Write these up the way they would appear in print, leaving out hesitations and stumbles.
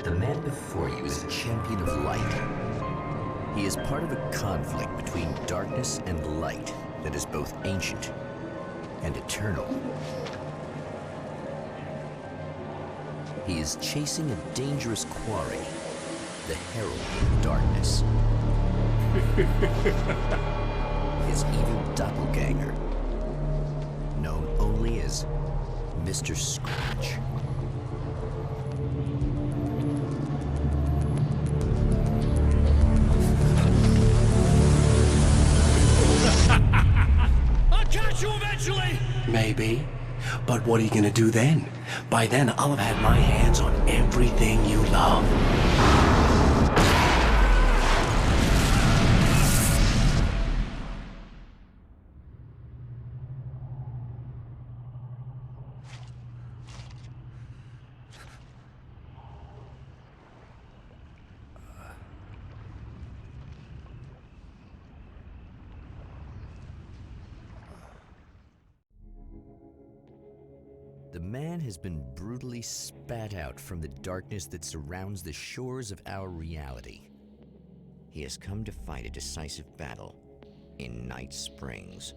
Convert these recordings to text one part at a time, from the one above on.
The man before you is a champion of light. He is part of a conflict between darkness and light that is both ancient and eternal. He is chasing a dangerous quarry, the Herald of Darkness. His evil doppelganger, known only as Mr. Scratch. I'll catch you eventually! Maybe. But what are you gonna do then? By then, I'll have had my hands on everything you love. The man has been brutally spat out from the darkness that surrounds the shores of our reality. He has come to fight a decisive battle in Night Springs.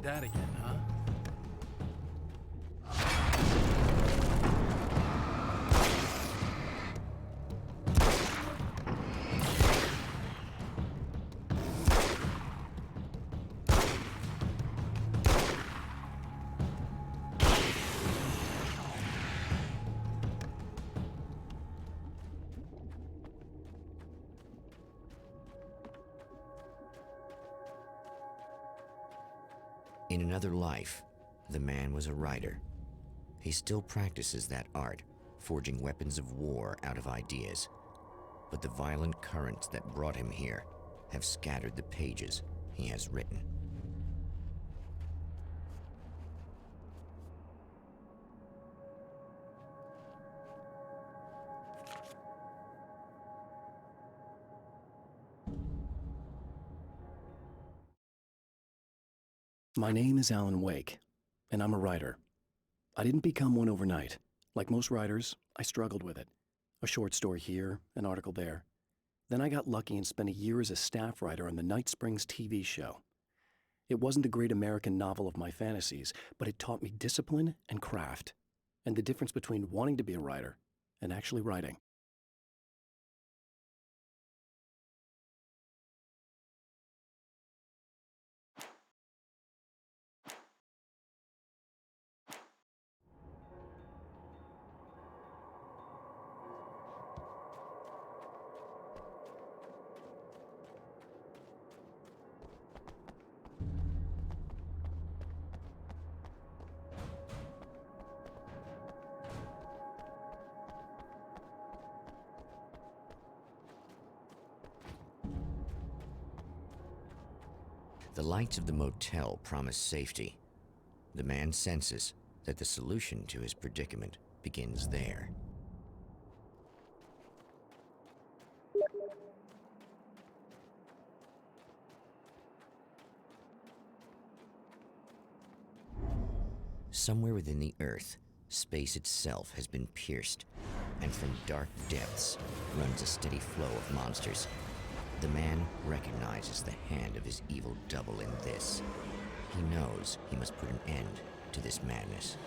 That again, huh? In another life, the man was a writer. He still practices that art, forging weapons of war out of ideas. But the violent currents that brought him here have scattered the pages he has written. My name is Alan Wake, and I'm a writer. I didn't become one overnight. Like most writers, I struggled with it. A short story here, an article there. Then I got lucky and spent a year as a staff writer on the Night Springs TV show. It wasn't the great American novel of my fantasies, but it taught me discipline and craft, and the difference between wanting to be a writer and actually writing. The lights of the motel promise safety. The man senses that the solution to his predicament begins there. Somewhere within the Earth, space itself has been pierced, and from dark depths runs a steady flow of monsters. The man recognizes the hand of his evil double in this. He knows he must put an end to this madness.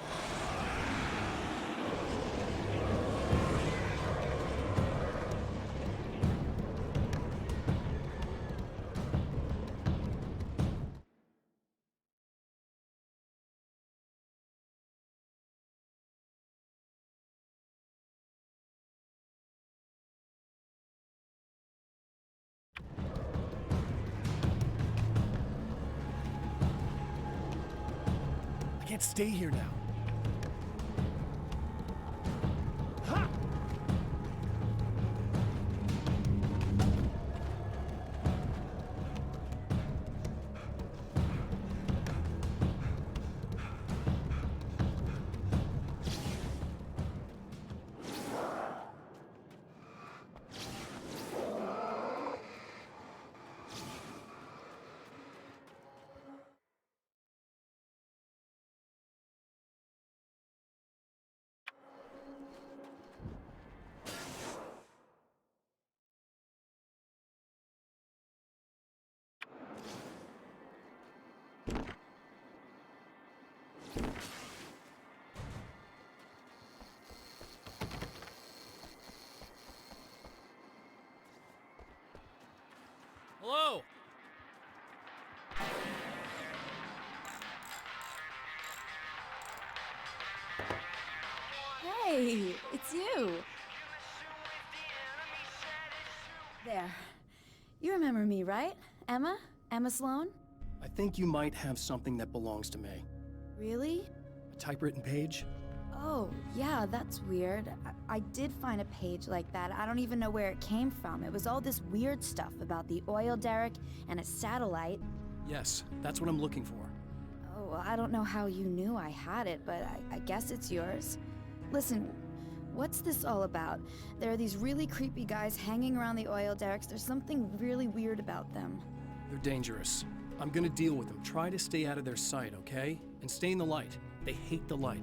I can't stay here now. Ha! Hello? Hey, it's you. There. You remember me, right? Emma? Emma Sloan? I think you might have something that belongs to me. Really? A typewritten page? Oh, yeah, that's weird. I did find a page like that. I don't even know where it came from. It was all this weird stuff about the oil derrick and a satellite. Yes, that's what I'm looking for. Oh, well, I don't know how you knew I had it, but I guess it's yours. Listen, what's this all about? There are these really creepy guys hanging around the oil derricks. There's something really weird about them. They're dangerous. I'm gonna deal with them. Try to stay out of their sight, okay? And stay in the light. They hate the light.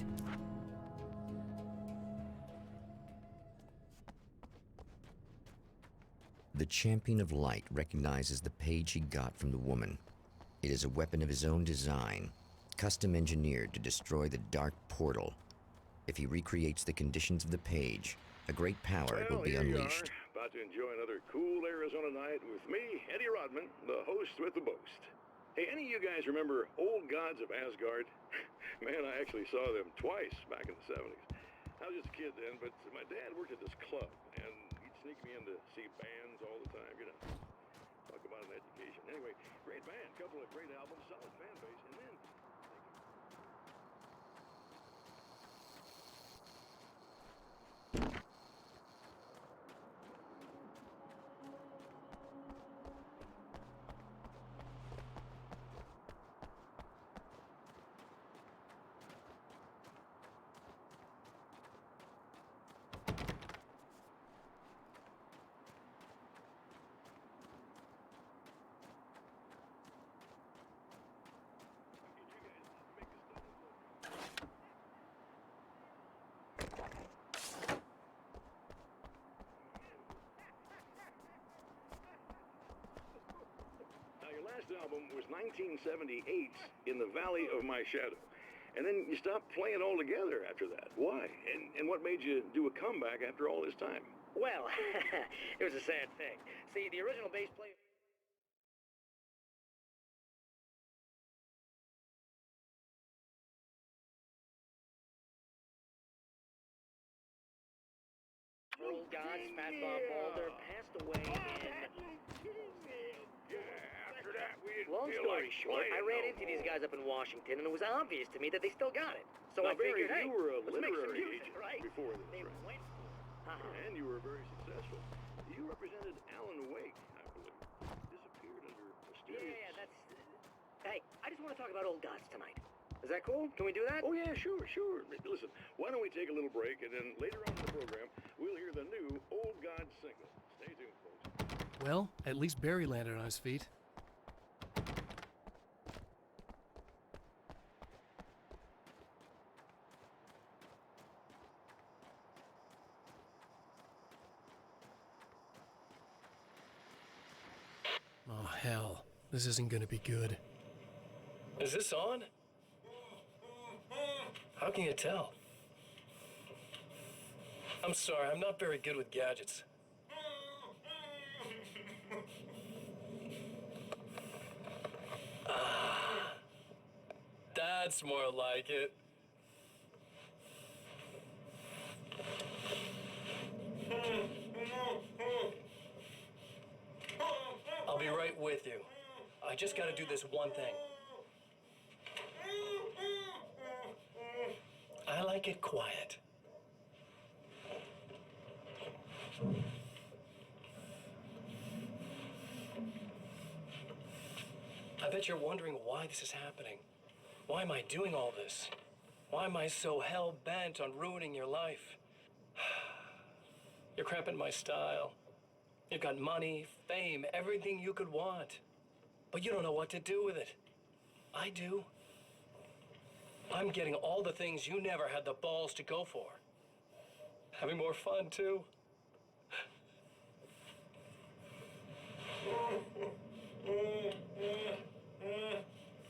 The champion of light recognizes the page he got from the woman. It is a weapon of his own design, custom engineered to destroy the dark portal. If he recreates the conditions of the page, a great power will be unleashed. About to enjoy another cool Arizona night with me, Eddie Rodman, the host with the boast. Hey, any of you guys remember Old Gods of Asgard? Man, I actually saw them twice back in the 70s. I was just a kid then, but my dad worked at this club, and he'd sneak me in to see bands all the time, you know. Talk about an education. Anyway, great band, couple of great albums, solid fan base, and then... Last album was 1978's In the Valley of My Shadow. And then you stopped playing altogether after that. Why? And what made you do a comeback after all this time? Well, it was a sad thing. See, the original bass player... Old Gods, Fat Bob Balder, passed away in... After that, we didn't Long feel story like short, I playing ran no into these more. guys up in Washington, and it was obvious to me that they still got it. So Now, I figured, Barry, hey, you were a let's make some literary music, agent right? before this, They right? went... And you were very successful. You represented Alan Wake, I believe. Disappeared under mysterious... Yeah, that's... Hey, I just want to talk about Old Gods tonight. Is that cool? Can we do that? Oh, yeah, sure. Listen, why don't we take a little break, and then later on in the program, we'll hear the new Old God single. Stay tuned, folks. Well, at least Barry landed on his feet. hell. This isn't gonna be good. Is this on? How can you tell? I'm sorry, I'm not very good with gadgets. That's more like it. I'll be right with you. I just gotta do this one thing. I like it quiet. I bet you're wondering why this is happening. Why am I doing all this? Why am I so hell-bent on ruining your life? You're cramping my style. You've got money, fame, everything you could want. But you don't know what to do with it. I do. I'm getting all the things you never had the balls to go for. Having more fun, too.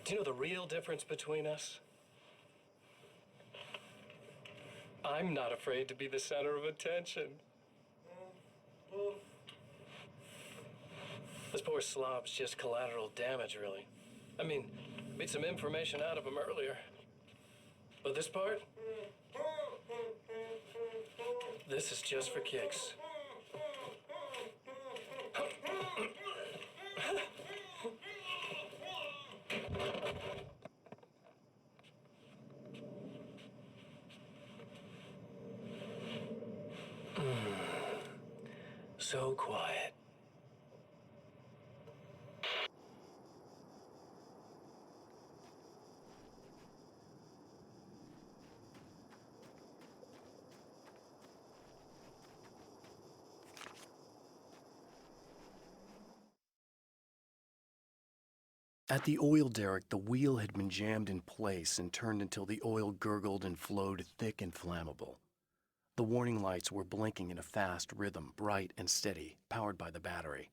Do you know the real difference between us? I'm not afraid to be the center of attention. This poor slob's just collateral damage, really. I mean, made some information out of him earlier. But this part? This is just for kicks. So quiet. At the oil derrick, the wheel had been jammed in place and turned until the oil gurgled and flowed thick and flammable. The warning lights were blinking in a fast rhythm, bright and steady, powered by the battery.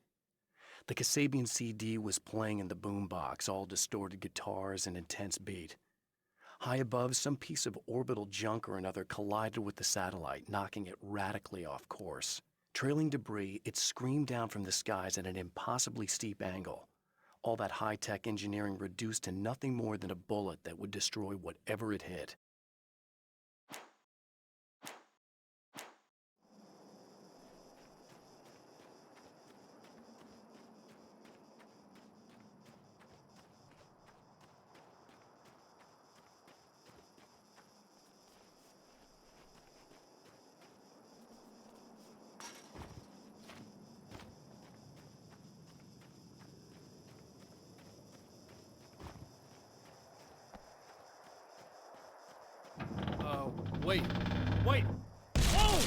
The Kasabian CD was playing in the boombox, all distorted guitars and intense beat. High above, some piece of orbital junk or another collided with the satellite, knocking it radically off course. Trailing debris, it screamed down from the skies at an impossibly steep angle. All that high-tech engineering reduced to nothing more than a bullet that would destroy whatever it hit. Wait. Wait! Whoa!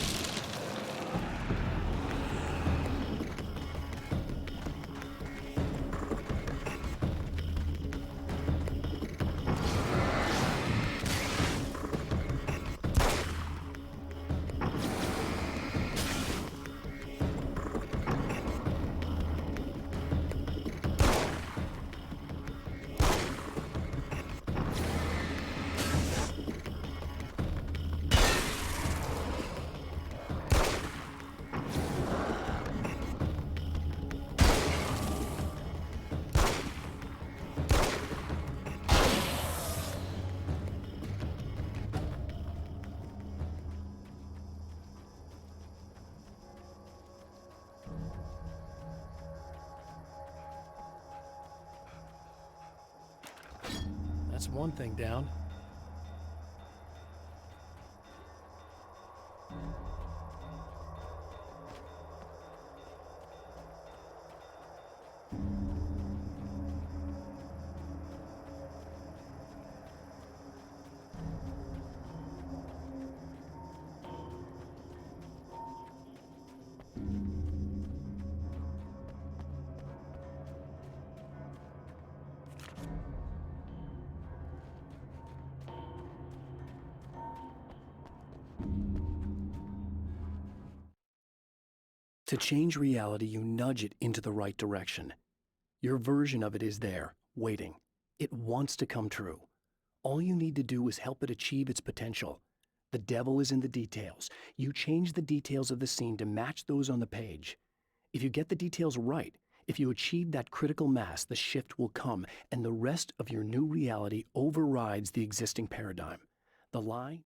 That's one thing down. To change reality, you nudge it into the right direction. Your version of it is there, waiting. It wants to come true. All you need to do is help it achieve its potential. The devil is in the details. You change the details of the scene to match those on the page. If you get the details right, if you achieve that critical mass, the shift will come, and the rest of your new reality overrides the existing paradigm. The lie?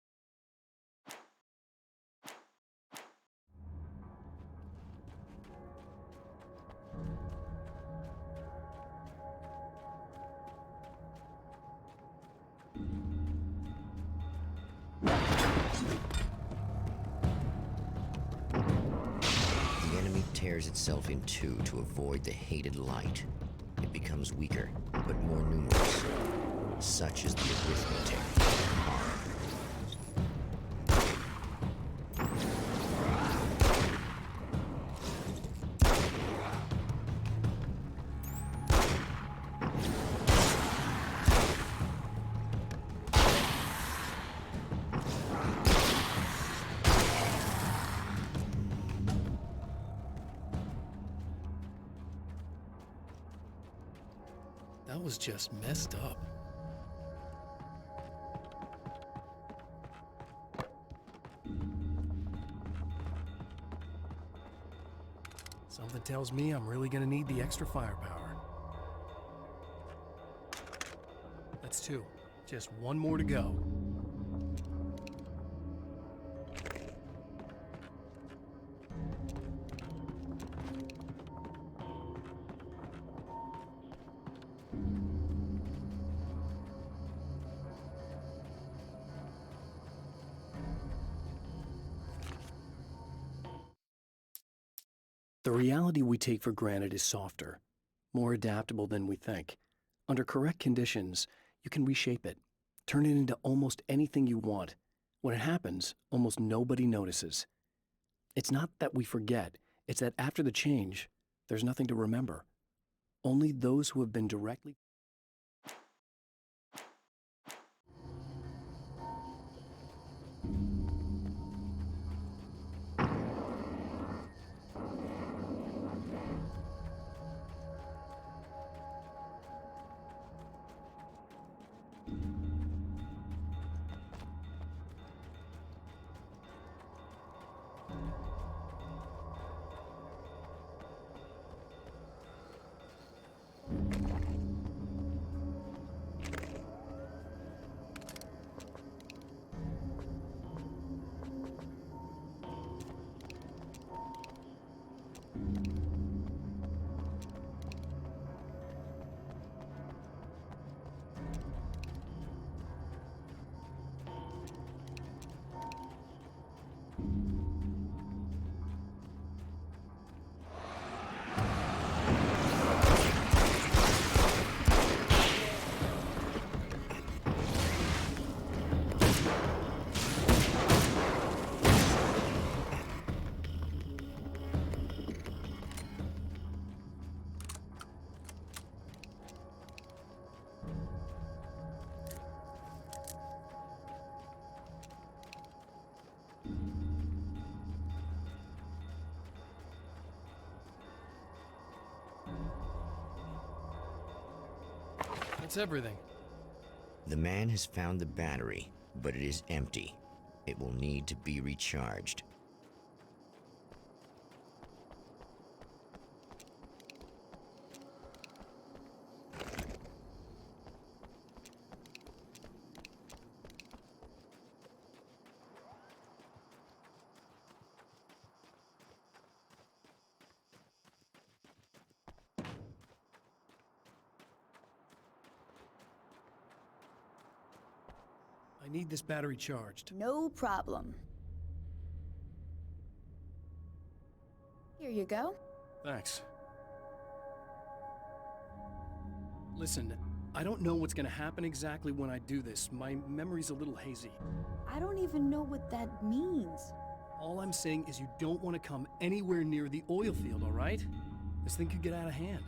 The enemy tears itself in two to avoid the hated light. It becomes weaker, but more numerous. Such is the arithmetic of harm. That was just messed up. Something tells me I'm really gonna need the extra firepower. That's two. Just one more to go. The reality we take for granted is softer, more adaptable than we think. Under correct conditions, you can reshape it, turn it into almost anything you want. When it happens, almost nobody notices. It's not that we forget, it's that after the change, there's nothing to remember. Only those who have been directly That's everything. The man has found the battery, but it is empty. It will need to be recharged. I need this battery charged. No problem. Here you go. Thanks. Listen, I don't know what's gonna happen exactly when I do this. My memory's a little hazy. I don't even know what that means. All I'm saying is you don't want to come anywhere near the oil field, all right? This thing could get out of hand.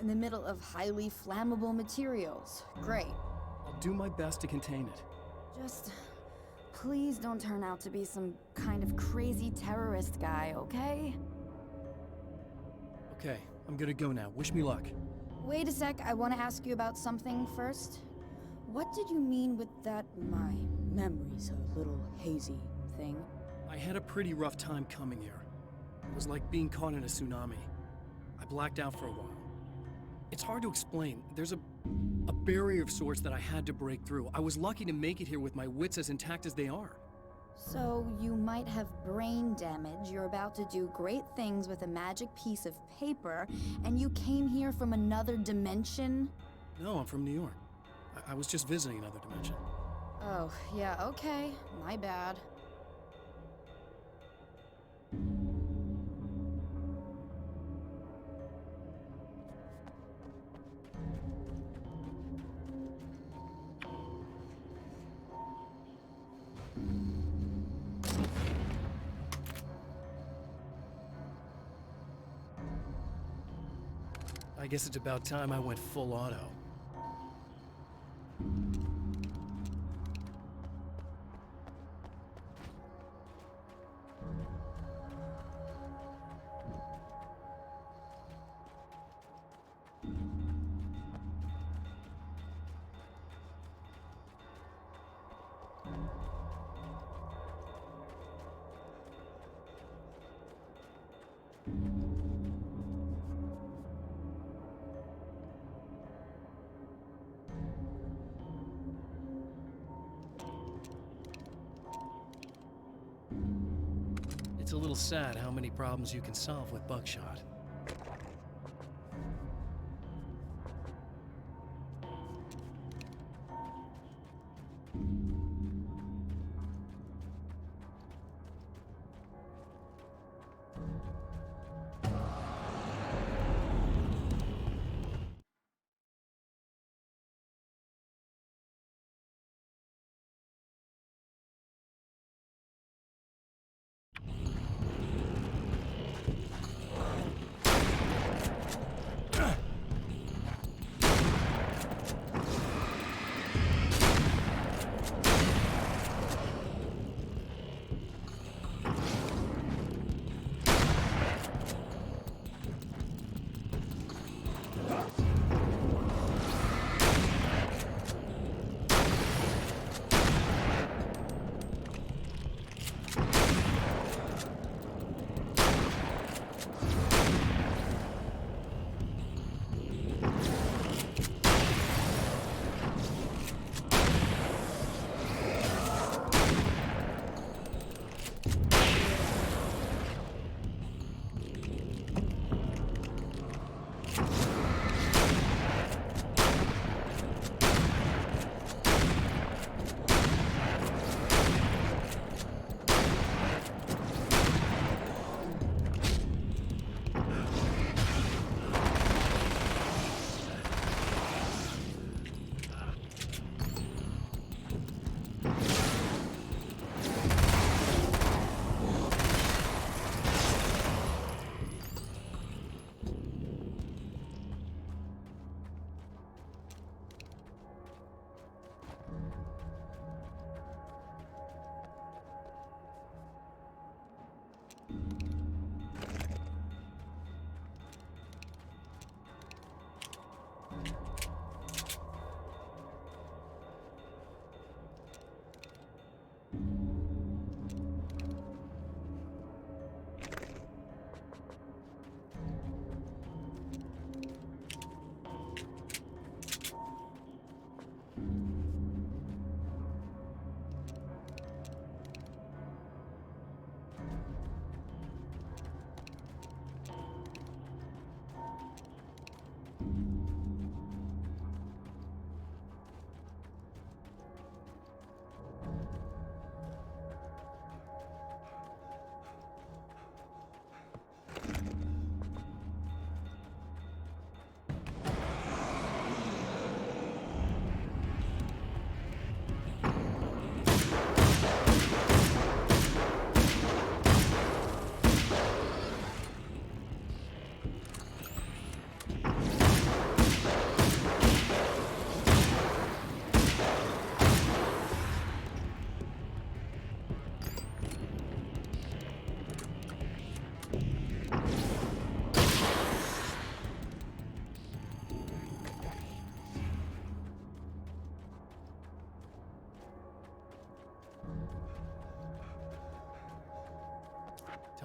In the middle of highly flammable materials. Great. I'll do my best to contain it. Just please don't turn out to be some kind of crazy terrorist guy, okay? Okay, I'm gonna go now. Wish me luck. Wait a sec, I want to ask you about something first. What did you mean with that "my memory's a little hazy" thing? I had a pretty rough time coming here. It was like being caught in a tsunami. I blacked out for a while. It's hard to explain. There's a barrier of sorts that I had to break through. I was lucky to make it here with my wits as intact as they are. So you might have brain damage, you're about to do great things with a magic piece of paper, and you came here from another dimension? No, I'm from New York. I was just visiting another dimension. Oh, yeah, okay. My bad. I guess it's about time I went full auto. It's a little sad how many problems you can solve with buckshot.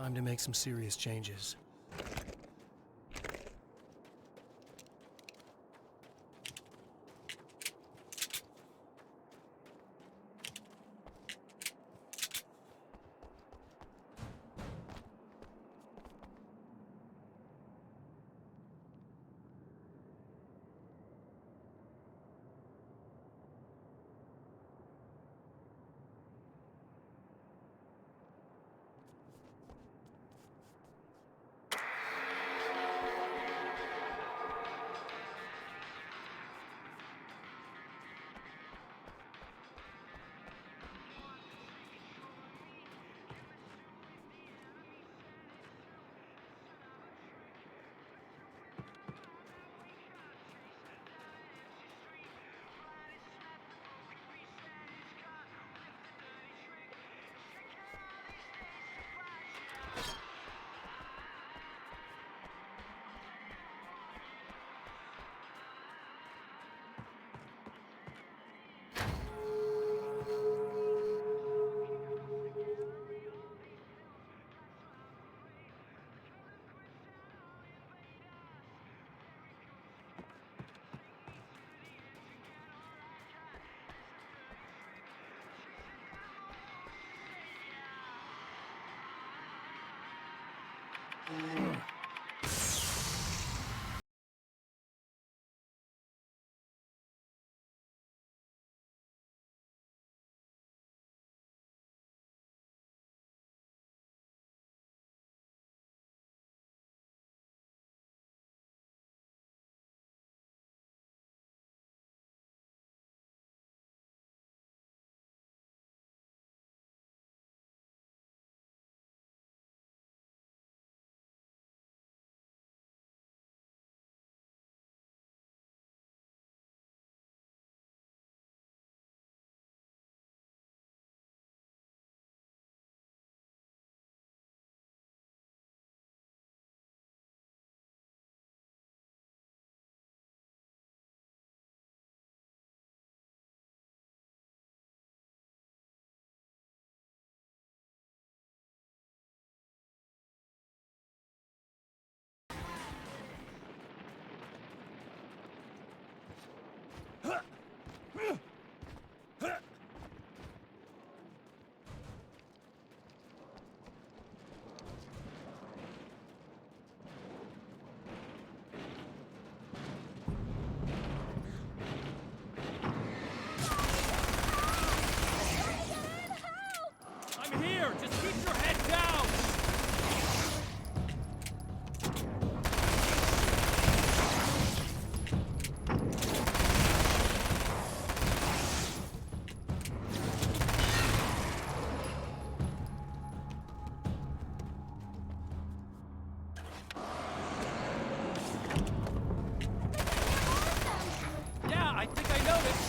Time to make some serious changes. I'm here! Just keep your head down! Yeah, I think I noticed.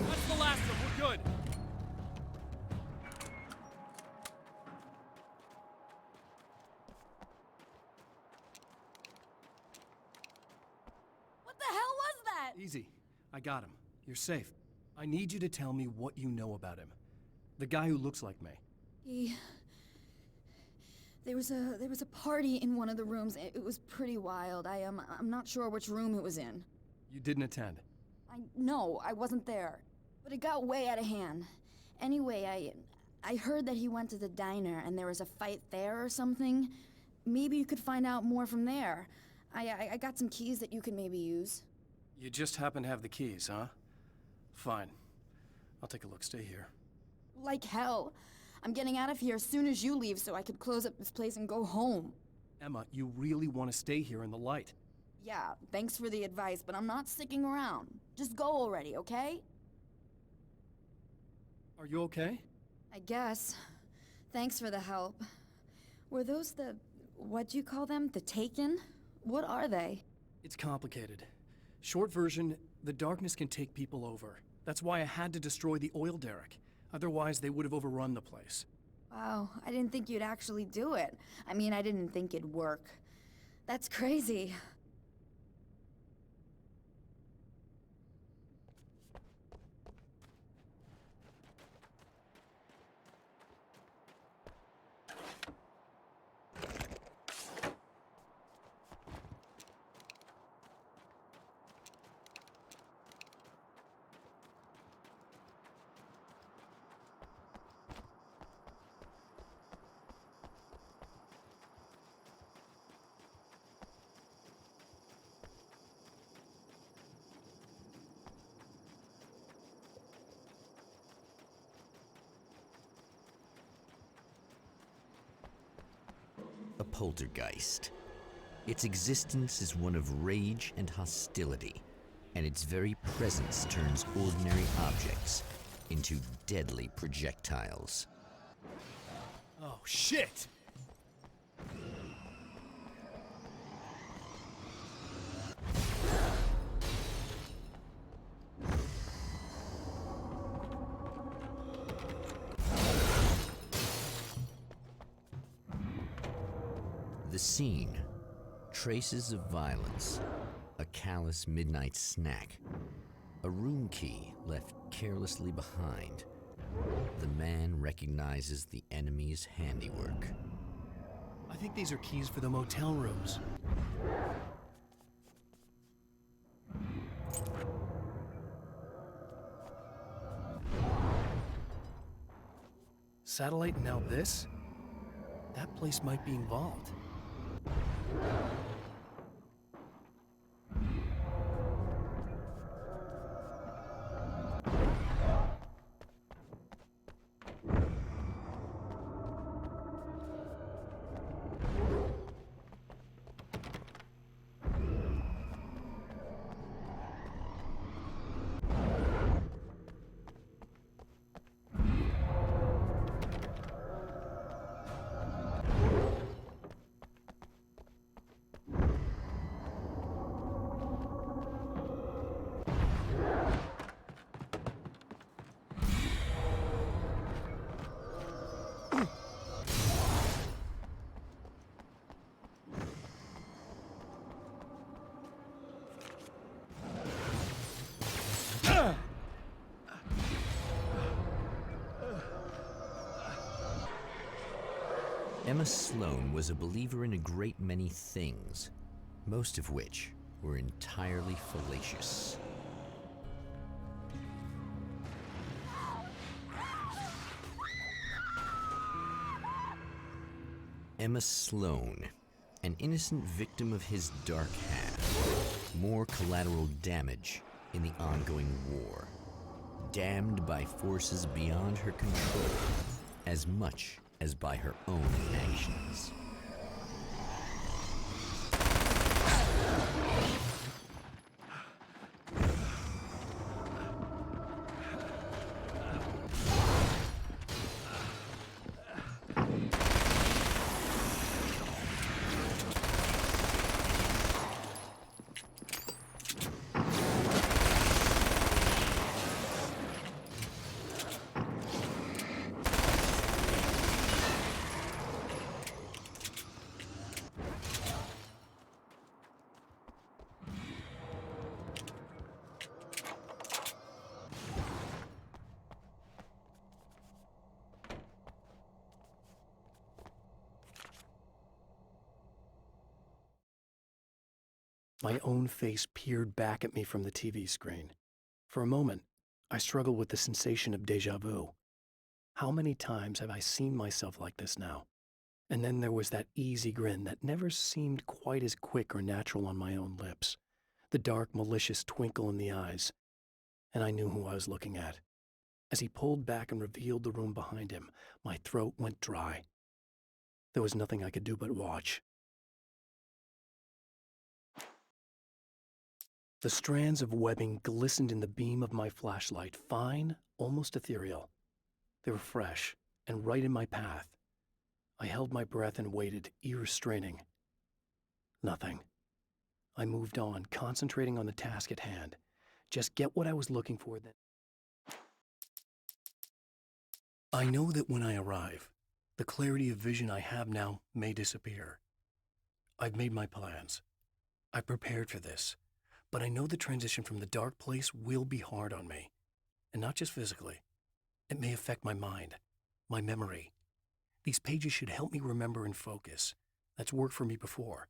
That's the last one. We're good. What the hell was that? Easy. I got him. You're safe. I need you to tell me what you know about him. The guy who looks like me. There was a party in one of the rooms. It was pretty wild. I'm not sure which room it was in. You didn't attend. No, I wasn't there. But it got way out of hand. Anyway, I heard that he went to the diner and there was a fight there or something. Maybe you could find out more from there. I got some keys that you could maybe use. You just happen to have the keys, huh? Fine. I'll take a look. Stay here. Like hell. I'm getting out of here as soon as you leave so I could close up this place and go home. Emma, you really want to stay here in the light. Yeah, thanks for the advice, but I'm not sticking around. Just go already, okay? Are you okay? I guess. Thanks for the help. Were those what'd you call them? The Taken? What are they? It's complicated. Short version, the darkness can take people over. That's why I had to destroy the oil derrick. Otherwise, they would have overrun the place. Wow, I didn't think you'd actually do it. I mean, I didn't think it'd work. That's crazy. A poltergeist. Its existence is one of rage and hostility, and its very presence turns ordinary objects into deadly projectiles. Oh, shit! The scene. Traces of violence. A callous midnight snack. A room key left carelessly behind. The man recognizes the enemy's handiwork. I think these are keys for the motel rooms. Satellite and now this? That place might be involved. Emma Sloan was a believer in a great many things, most of which were entirely fallacious. Emma Sloan, an innocent victim of his dark half, more collateral damage in the ongoing war, damned by forces beyond her control as much as by her own actions. My own face peered back at me from the TV screen. For a moment, I struggled with the sensation of déjà vu. How many times have I seen myself like this now? And then there was that easy grin that never seemed quite as quick or natural on my own lips, the dark, malicious twinkle in the eyes. And I knew who I was looking at. As he pulled back and revealed the room behind him, my throat went dry. There was nothing I could do but watch. The strands of webbing glistened in the beam of my flashlight, fine, almost ethereal. They were fresh and right in my path. I held my breath and waited, ears straining. Nothing. I moved on, concentrating on the task at hand. Just get what I was looking for then. I know that when I arrive, the clarity of vision I have now may disappear. I've made my plans. I've prepared for this, but I know the transition from the dark place will be hard on me, and not just physically. It may affect my mind, my memory. These pages should help me remember and focus. That's worked for me before.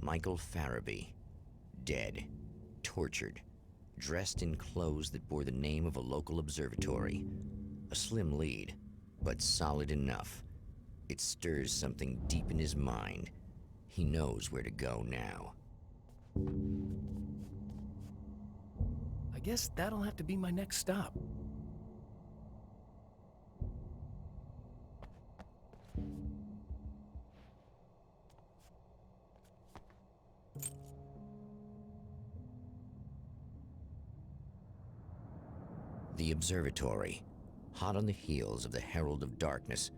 Michael Farabee, dead, tortured, dressed in clothes that bore the name of a local observatory. A slim lead, but solid enough. It stirs something deep in his mind. He knows where to go now. I guess that'll have to be my next stop. The observatory, hot on the heels of the Herald of Darkness,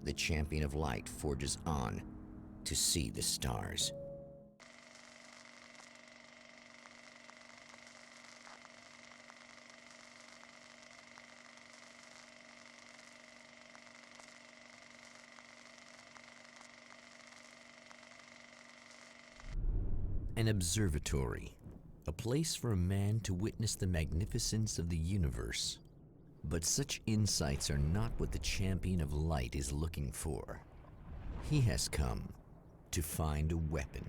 the champion of light forges on to see the stars. An observatory. A place for a man to witness the magnificence of the universe. But such insights are not what the champion of light is looking for. He has come to find a weapon.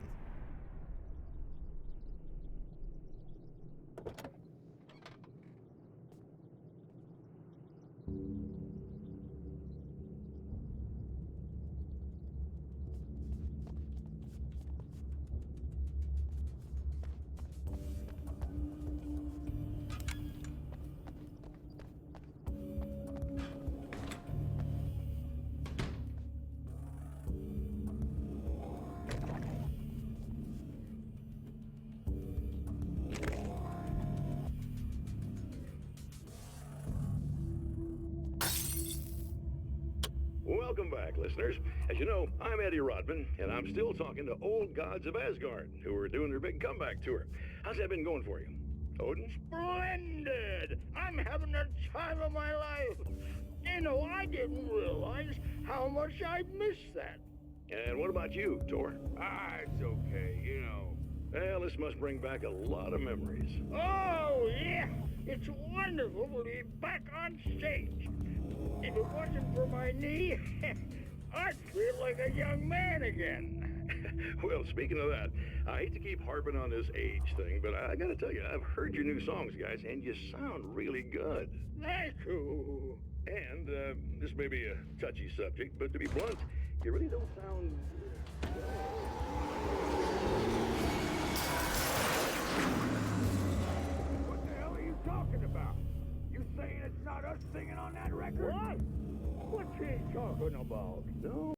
Welcome back, listeners. As you know, I'm Eddie Rodman, and I'm still talking to old gods of Asgard, who are doing their big comeback tour. How's that been going for you? Odin? Splendid! I'm having the time of my life. You know, I didn't realize how much I missed that. And what about you, Tor? It's okay, you know. Well, this must bring back a lot of memories. Oh, yeah! It's wonderful to be back on stage. If it wasn't for my knee, I'd feel like a young man again. Well, speaking of that, I hate to keep harping on this age thing, but I gotta tell you, I've heard your new songs, guys, and you sound really good. Thank you. And this may be a touchy subject, but to be blunt, you really don't sound... What the hell are you talking about? You saying it's not us singing on that record? What? What's he talking about? No.